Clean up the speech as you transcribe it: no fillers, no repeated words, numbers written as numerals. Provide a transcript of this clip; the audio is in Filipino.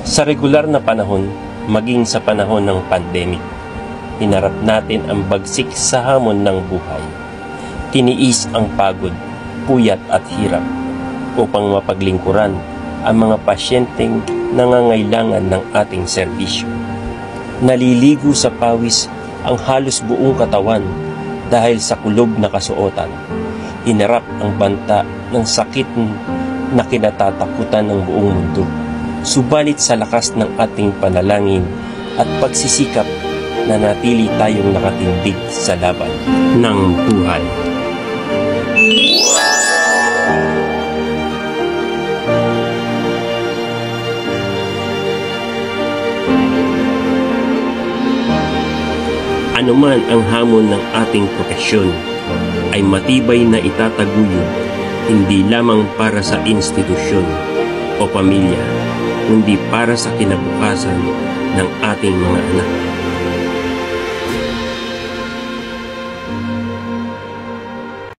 Sa regular na panahon, maging sa panahon ng pandemic, hinarap natin ang bagsik sa hamon ng buhay. Tiniis ang pagod, puyat at hirap upang mapaglingkuran ang mga pasyenteng nangangailangan ng ating serbisyo. Naliligo sa pawis ang halos buong katawan dahil sa kulob na kasuotan. Hinarap ang banta ng sakit na kinatatakutan ng buong mundo. Subalit sa lakas ng ating panalangin at pagsisikap, nanatili tayong nakatindig sa laban ng buhay. Anuman ang hamon ng ating profesyon, ay matibay na itataguyod hindi lamang para sa institusyon o pamilya, kundi para sa kinabukasan ng ating mga anak.